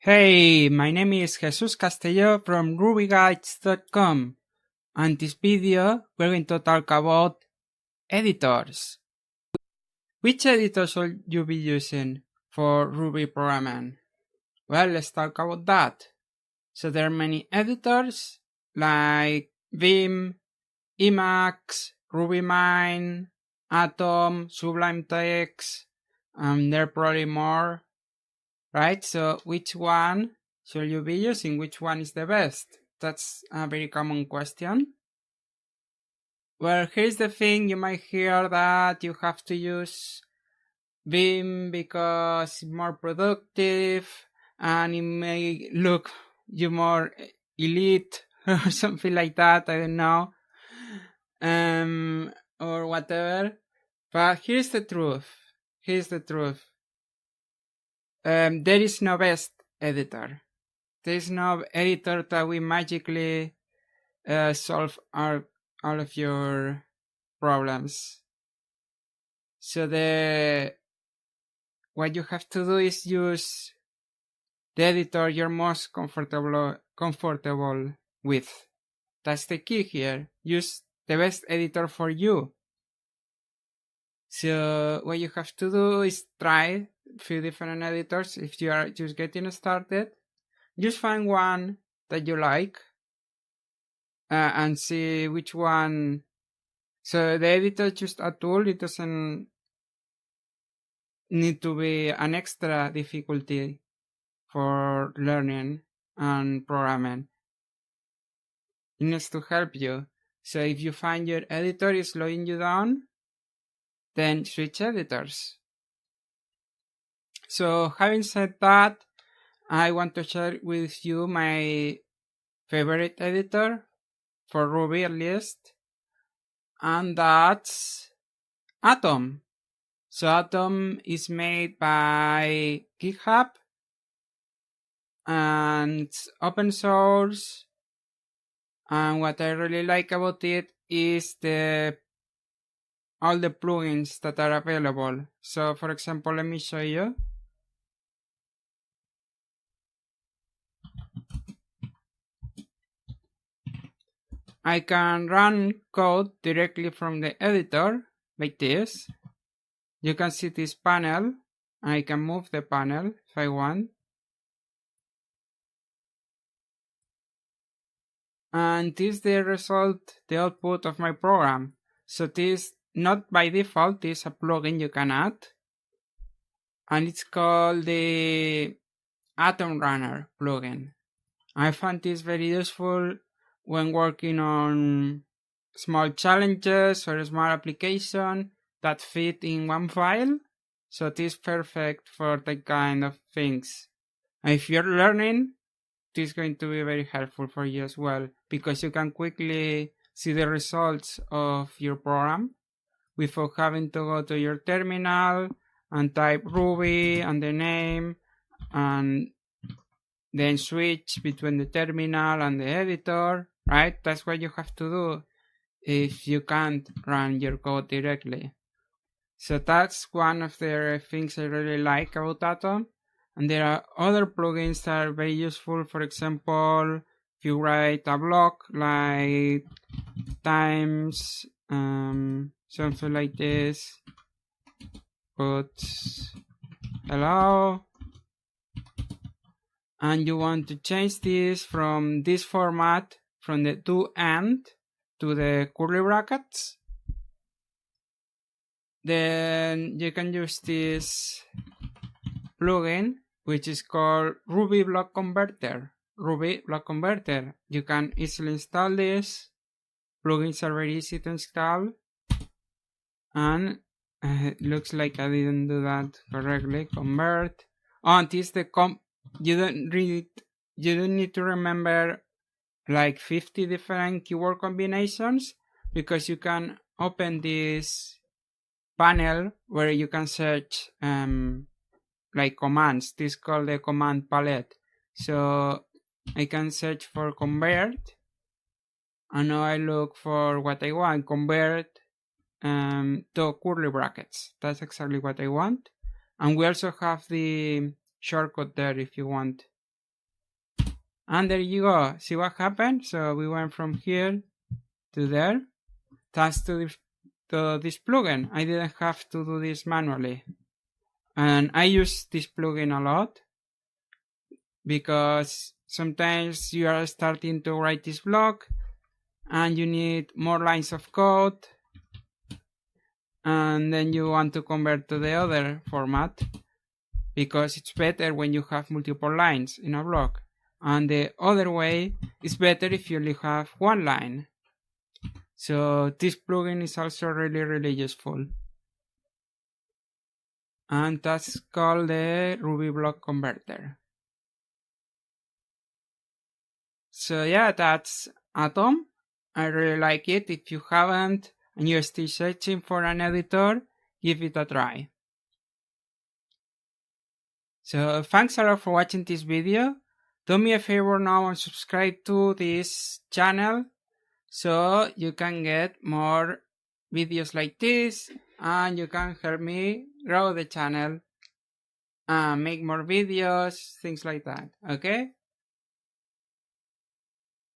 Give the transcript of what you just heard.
Hey, my name is Jesus Castello from RubyGuides.com, and this video we're going to talk about editors. Which editor should you be using for Ruby programming? Well, let's talk about that. So there are many editors like Vim, Emacs, RubyMine, Atom, Sublime Text, and there are probably more. Right, so which one should you be using? Which one is the best? That's a very common question. Well, here's the thing, you might hear that you have to use Vim because it's more productive and it may look you more elite or something like that, I don't know. Or whatever. But here's the truth. There is no best editor. There is no editor that will magically solve all of your problems. So what you have to do is use the editor you're most comfortable with. That's the key here. Use the best editor for you. So what you have to do is try a few different editors if you are just getting started. Just find one that you like and see which one. So the editor is just a tool. It doesn't need to be an extra difficulty for learning and programming. It needs to help you. So if you find your editor is slowing you down, then switch editors. So having said that, I want to share with you my favorite editor, for Ruby at least, and that's Atom. So Atom is made by GitHub and it's open source, and what I really like about it is all the plugins that are available. So for example, let me show you. I can run code directly from the editor like this. You can see this panel. I can move the panel if I want. And this is the result, the output of my program. So this, not by default, this is a plugin you can add. And it's called the Atom Runner plugin. I found this very useful when working on small challenges or small application that fit in one file. So it is perfect for that kind of things. And if you're learning, this is going to be very helpful for you as well, because you can quickly see the results of your program without having to go to your terminal and type Ruby and the name and then switch between the terminal and the editor, right? That's what you have to do if you can't run your code directly. So that's one of the things I really like about Atom. And there are other plugins that are very useful. For example, if you write a blog like times something like this, put hello, and you want to change this from this format, from the to end to the curly brackets, then you can use this plugin, which is called Ruby Block Converter. You can easily install this. Plugins are very easy to install. And it looks like I didn't do that correctly. Convert. Oh, and this is the you don't need to remember like 50 different keyword combinations, because you can open this panel where you can search like commands. This is called the command palette. So I can search for convert, and now I look for what I want, convert to curly brackets. That's exactly what I want. And we also have the shortcut there if you want And there you go. See what happened? So we went from here to there, thanks to this plugin. I didn't have to do this manually. And I use this plugin a lot because sometimes you are starting to write this blog and you need more lines of code, and then you want to convert to the other format because it's better when you have multiple lines in a blog. And the other way is better if you only have one line. So this plugin is also really useful. And that's called the Ruby block converter. So yeah, that's Atom. I really like it. If you haven't and you're still searching for an editor, give it a try. So thanks a lot for watching this video. Do me a favor now and subscribe to this channel so you can get more videos like this and you can help me grow the channel and make more videos, things like that. Okay?